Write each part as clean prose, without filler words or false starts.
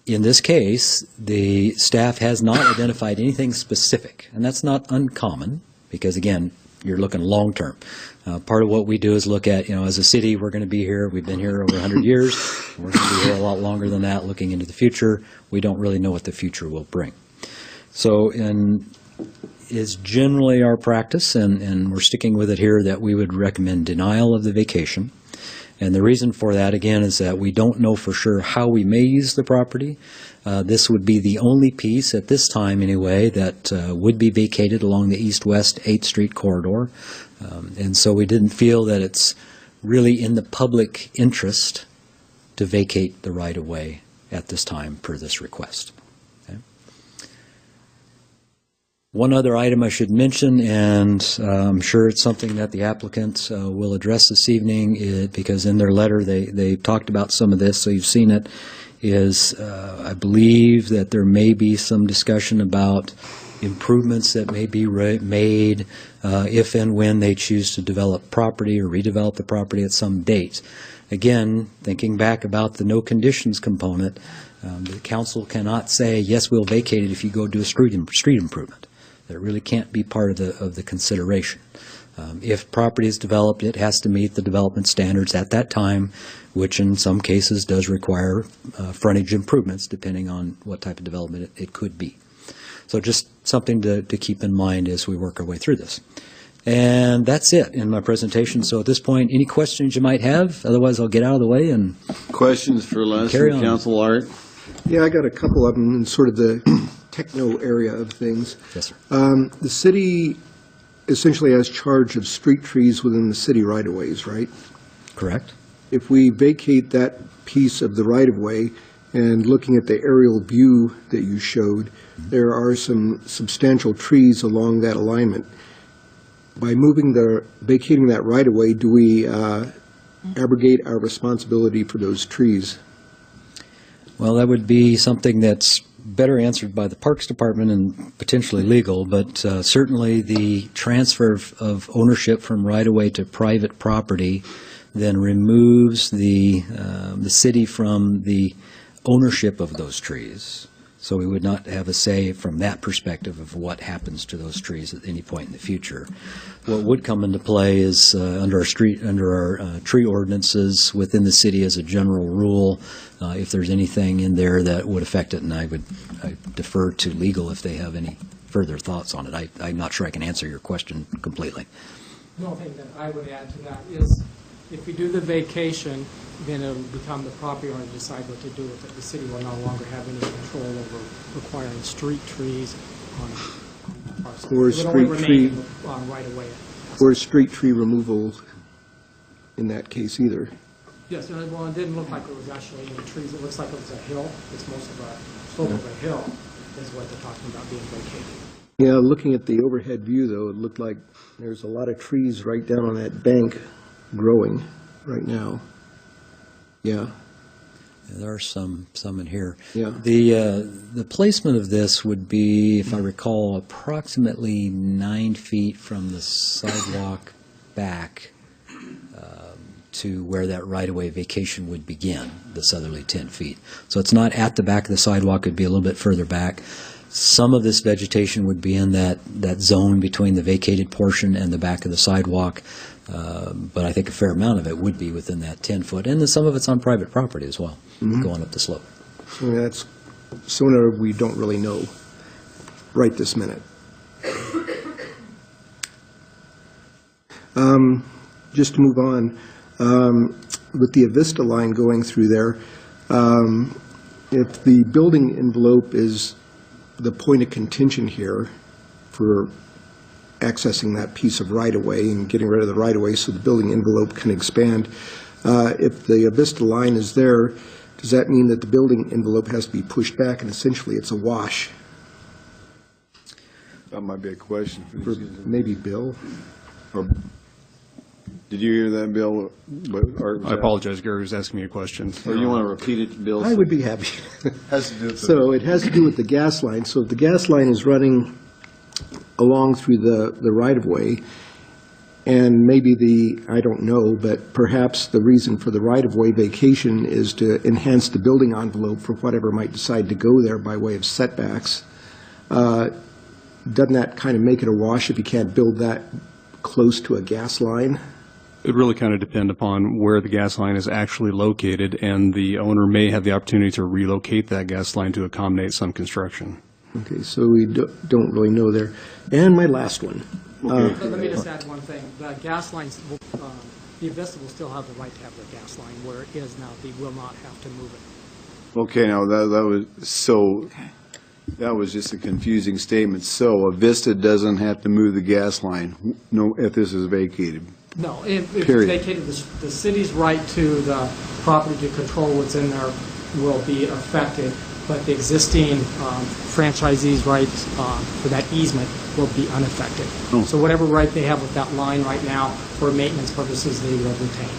In this case, the staff has not identified anything specific, and that's not uncommon because, again, you're looking long-term. Part of what we do is look at, as a city, we're going to be here. We've been here over 100 years. We're going to be here a lot longer than that, looking into the future. We don't really know what the future will bring. So is generally our practice, and we're sticking with it here, that we would recommend denial of the vacation. And the reason for that, again, is that we don't know for sure how we may use the property. This would be the only piece at this time, anyway, that would be vacated along the east-west 8th Street corridor. And so we didn't feel that it's really in the public interest to vacate the right-of-way at this time per this request. Okay. One other item I should mention, and I'm sure it's something that the applicant will address this evening, because in their letter they talked about some of this, so you've seen it, is I believe that there may be some discussion about improvements that may be made if and when they choose to develop property or redevelop the property at some date. Again, thinking back about the no conditions component, the council cannot say, yes, we'll vacate it if you go do a street improvement. That really can't be part of the consideration. If property is developed, it has to meet the development standards at that time, which in some cases does require frontage improvements, depending on what type of development it could be. So just something to keep in mind as we work our way through this. And that's it in my presentation. So at this point, any questions you might have? Otherwise, I'll get out of the way and questions for Leslie, Council Art. Yeah, I got a couple of them in sort of the techno area of things. Yes, sir. The city essentially has charge of street trees within the city right-of-ways, right? Correct. If we vacate that piece of the right-of-way, and looking at the aerial view that you showed, there are some substantial trees along that alignment. By vacating that right-of-way, do we abrogate our responsibility for those trees? Well, that would be something that's better answered by the Parks Department and potentially legal, but certainly the transfer of ownership from right-of-way to private property then removes the city from the ownership of those trees. So we would not have a say from that perspective of what happens to those trees at any point in the future. What would come into play is under our tree ordinances within the city as a general rule, if there's anything in there that would affect it, and I defer to legal if they have any further thoughts on it. I'm not sure I can answer your question completely. The only thing that I would add to that is if we do the vacation, then it will become the property owner to decide what to do with it. The city will no longer have any control over requiring street trees on parcels. Or street tree removal in that case either. Yes, well, it didn't look like it was actually any trees. It looks like it was a hill. It's most of a slope of a hill is what they're talking about being vacated. Yeah, looking at the overhead view, though, it looked like there's a lot of trees right down on that bank growing right now. Yeah. There are some in here. Yeah. The placement of this would be, if I recall, approximately 9 feet from the sidewalk back to where that right-of-way vacation would begin, the southerly 10 feet. So it's not at the back of the sidewalk, it would be a little bit further back. Some of this vegetation would be in that zone between the vacated portion and the back of the sidewalk, but I think a fair amount of it would be within that 10-foot, and then some of it's on private property as well, going up the slope. So that's sooner we don't really know right this minute. Just to move on, with the Avista line going through there, if the building envelope is the point of contention here for accessing that piece of right-of-way and getting rid of the right-of-way so the building envelope can expand, if the Avista line is there, does that mean that the building envelope has to be pushed back and essentially it's a wash? That might be a question for maybe Bill. Or, did you hear that, Bill? I apologize, Gary was asking me a question. Or you want to repeat it, Bill? I would be happy. Has to do with so it has to do with the gas line. So if the gas line is running along through the right-of-way, And maybe I don't know, but perhaps the reason for the right-of-way vacation is to enhance the building envelope for whatever might decide to go there by way of setbacks. Doesn't that kind of make it a wash if you can't build that close to a gas line? It really kind of depends upon where the gas line is actually located, and the owner may have the opportunity to relocate that gas line to accommodate some construction. Okay, so we don't really know there. And my last one. Let me just add one thing. The gas lines, the Avista will still have the right to have their gas line where it is now. They will not have to move it. Okay, now that was just a confusing statement. So Avista doesn't have to move the gas line, no, if this is vacated. No, if it's Period. vacated, the city's right to the property to control what's in there will be affected, but the existing franchisees' rights for that easement will be unaffected. Oh. So whatever right they have with that line right now, for maintenance purposes, they will retain.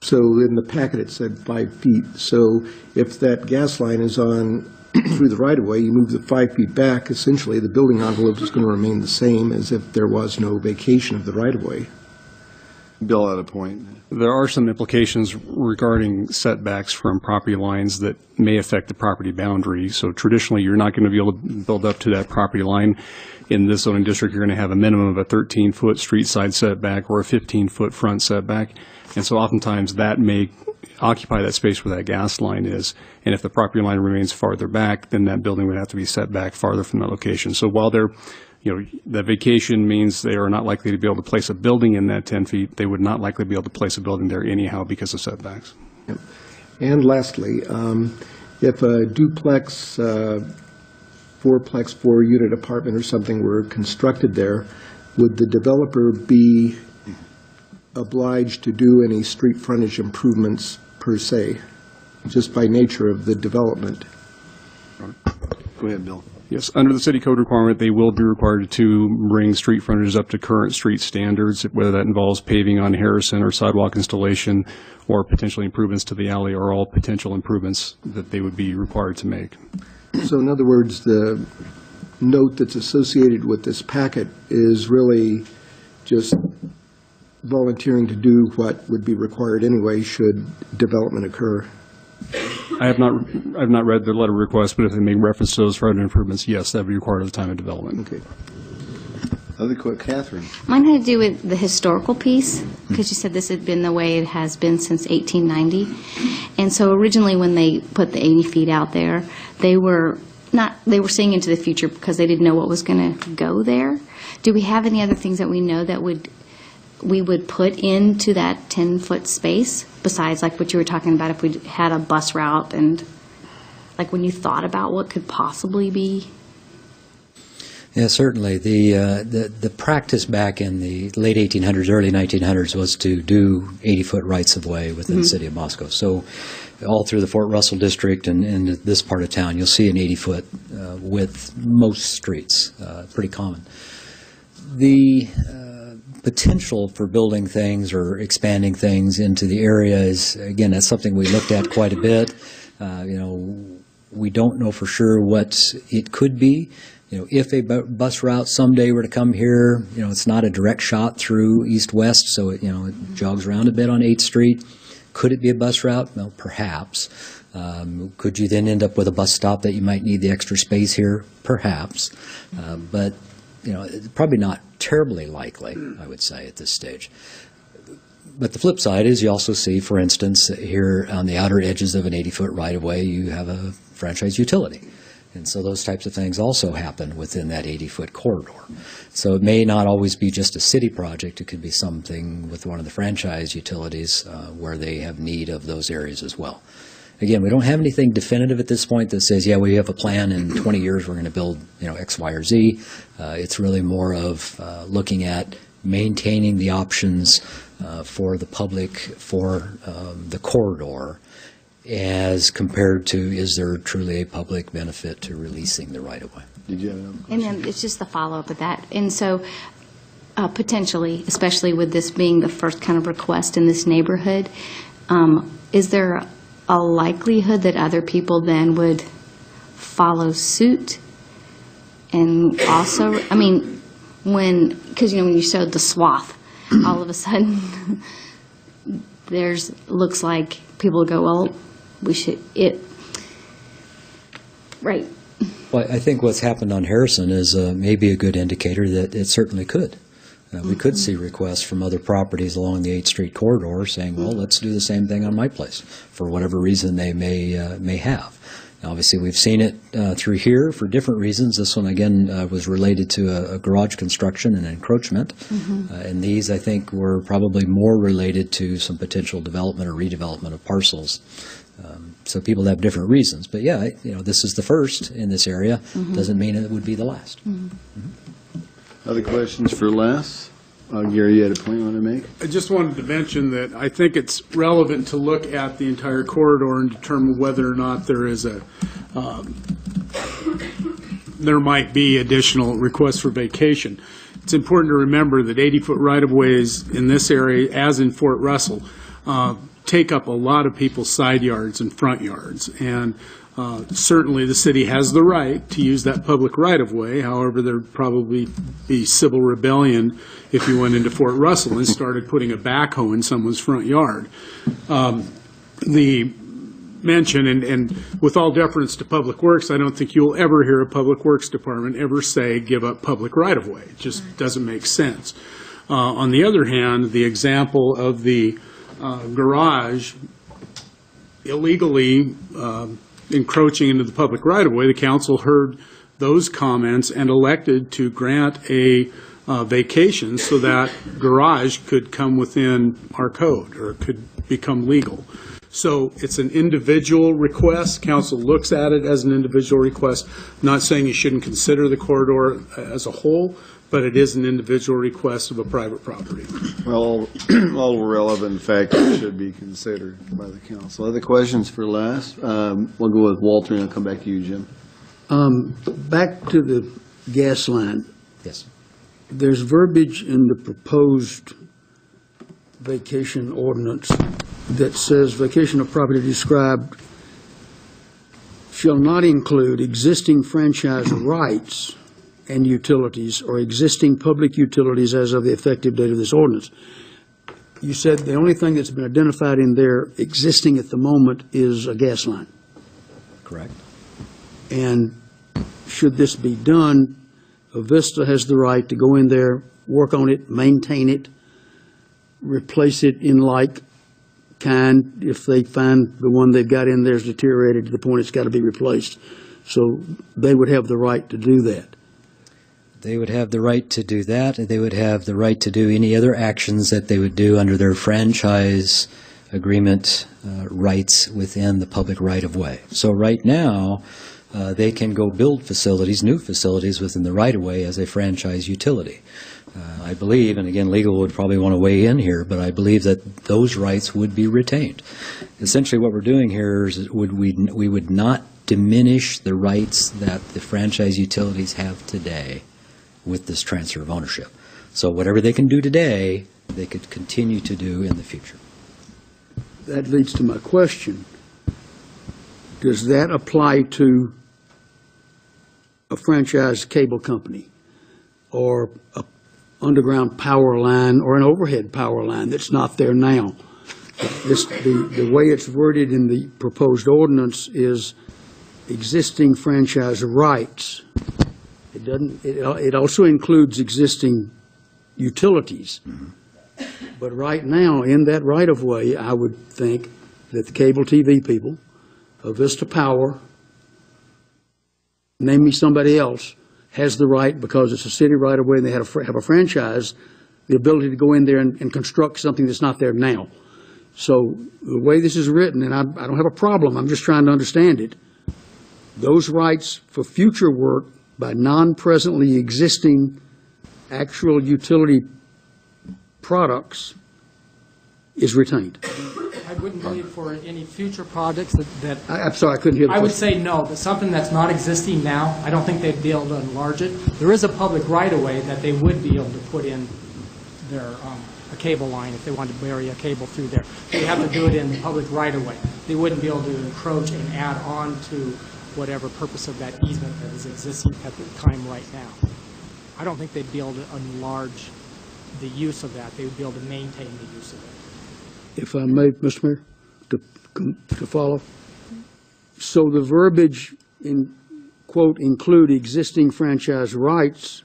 So in the packet, it said 5 feet. So if that gas line is on through the right-of-way, you move the 5 feet back, essentially the building envelope is going to remain the same as if there was no vacation of the right-of-way. Bill had a point. There are some implications regarding setbacks from property lines that may affect the property boundary. So traditionally, you're not going to be able to build up to that property line. In this zoning district, you're going to have a minimum of a 13-foot street side setback or a 15-foot front setback. And so oftentimes that may occupy that space where that gas line is. And if the property line remains farther back, then that building would have to be set back farther from that location. So while the vacation means they are not likely to be able to place a building in that 10 feet, they would not likely be able to place a building there anyhow because of setbacks. Yep. And lastly, if a duplex, fourplex, 4-unit apartment or something were constructed there, would the developer be obliged to do any street frontage improvements per se, just by nature of the development? Go ahead, Bill. Yes, under the city code requirement, they will be required to bring street frontages up to current street standards, whether that involves paving on Harrison or sidewalk installation or potentially improvements to the alley, are all potential improvements that they would be required to make. So in other words, the note that's associated with this packet is really just volunteering to do what would be required anyway should development occur. I have not read the letter of request, but if they make reference to those further improvements, yes, that would be required at the time of development. Okay. Other quick, Catherine. Mine had to do with the historical piece, because you said this had been the way it has been since 1890. And so originally when they put the 80 feet out there, they were seeing into the future because they didn't know what was going to go there. Do we have any other things that we know that we would put into that 10-foot space besides like what you were talking about if we had a bus route and like when you thought about what could possibly be? Yeah, certainly. The practice back in the late 1800s, early 1900s was to do 80-foot rights-of-way within the city of Moscow. So all through the Fort Russell district and in this part of town, you'll see an 80-foot width most streets, pretty common. The potential for building things or expanding things into the area is, again, that's something we looked at quite a bit. We don't know for sure what it could be. If a bus route someday were to come here, it's not a direct shot through east-west, so it jogs around a bit on 8th Street. Could it be a bus route? Well, perhaps. Could you then end up with a bus stop that you might need the extra space here? Perhaps. But, probably not terribly likely, I would say, at this stage. But the flip side is you also see, for instance, here on the outer edges of an 80-foot right-of-way, you have a franchise utility. And so those types of things also happen within that 80-foot corridor. So it may not always be just a city project. It could be something with one of the franchise utilities where they have need of those areas as well. Again, we don't have anything definitive at this point that says, yeah, we have a plan in 20 years we're going to build, X, Y, or Z. It's really more of looking at maintaining the options for the public for the corridor as compared to, is there truly a public benefit to releasing the right-of-way? Did you have another question? And then it's just the follow-up of that. And so potentially, especially with this being the first kind of request in this neighborhood, is there a likelihood that other people then would follow suit? And also, because when you showed the swath, all of a sudden, looks like people go, well, right. Well, I think what's happened on Harrison is maybe a good indicator that it certainly could. We could see requests from other properties along the 8th Street corridor saying, well, let's do the same thing on my place, for whatever reason they may have. Now, obviously, we've seen it through here for different reasons. This one, again, was related to a garage construction and encroachment. And these, I think, were probably more related to some potential development or redevelopment of parcels. So people have different reasons. But yeah, this is the first in this area. Doesn't mean it would be the last. Other questions for Les? Gary, you had a point you want to make? I just wanted to mention that I think it's relevant to look at the entire corridor and determine whether or not there is there might be additional requests for vacation. It's important to remember that 80-foot right-of-ways in this area, as in Fort Russell, take up a lot of people's side yards and front yards. And certainly the city has the right to use that public right-of-way. However, there'd probably be civil rebellion if you went into Fort Russell and started putting a backhoe in someone's front yard. The mention, and with all deference to Public Works, I don't think you'll ever hear a Public Works Department ever say, give up public right-of-way. It just doesn't make sense. On the other hand, the example of the garage illegally encroaching into the public right-of-way, the council heard those comments and elected to grant a vacation so that garage could come within our code or could become legal. So it's an individual request. Council looks at it as an individual request, not saying you shouldn't consider the corridor as a whole, but it is an individual request of a private property. Well, all relevant factors should be considered by the council. Other questions for Les? We'll go with Walter, and I'll come back to you, Jim. Back to the gas line. Yes. There's verbiage in the proposed vacation ordinance that says vacation of property described shall not include existing franchise rights and utilities or existing public utilities as of the effective date of this ordinance. You said the only thing that's been identified in there existing at the moment is a gas line. Correct. And should this be done, Avista has the right to go in there, work on it, maintain it, replace it in like kind if they find the one they've got in there is deteriorated to the point it's got to be replaced. So they would have the right to do that. They would have the right to do that. They would have the right to do any other actions that they would do under their franchise agreement rights within the public right-of-way. So right now, they can go build facilities, new facilities within the right-of-way as a franchise utility. I believe, and again, legal would probably want to weigh in here, but I believe that those rights would be retained. Essentially what we're doing here is we would not diminish the rights that the franchise utilities have today with this transfer of ownership. So whatever they can do today, they could continue to do in the future. That leads to my question. Does that apply to a franchise cable company or an underground power line or an overhead power line that's not there now? The way it's worded in the proposed ordinance is existing franchise rights. It doesn't. It also includes existing utilities. But right now, in that right-of-way, I would think that the cable TV people, Avista Power, name me somebody else, has the right, because it's a city right-of-way and they have a franchise, the ability to go in there and construct something that's not there now. So the way this is written, and I don't have a problem, I'm just trying to understand it, those rights for future work by non-presently existing actual utility products is retained. I wouldn't believe for any future projects that I'm sorry, I couldn't hear the I would question. say no, but something that's not existing now, I don't think they'd be able to enlarge it. There is a public right-of-way that they would be able to put in their, a cable line if they wanted to bury a cable through there. They have to do it in the public right-of-way. They wouldn't be able to encroach and add on to whatever purpose of that easement that is existing at the time right now. I don't think they'd be able to enlarge the use of that. They would be able to maintain the use of it. If I may, Mr. Mayor, to follow. So the verbiage in, quote, include existing franchise rights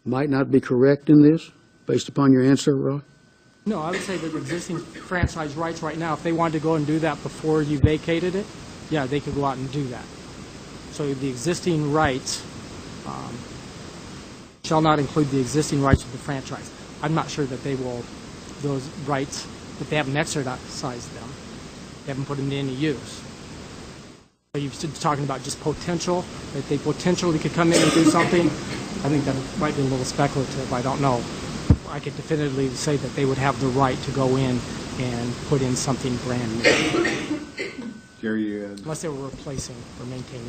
might not be correct in this, based upon your answer, Roy? No, I would say that existing franchise rights right now, if they wanted to go and do that before you vacated it, yeah, they could go out and do that. So the existing rights shall not include the existing rights of the franchise. I'm not sure that they will, those rights, that they haven't exercised them, they haven't put them to any use. Are you talking about just potential, that they potentially could come in and do something? I think that might be a little speculative, I don't know. I could definitively say that they would have the right to go in and put in something brand new, Gary, you had... unless they were replacing or maintaining.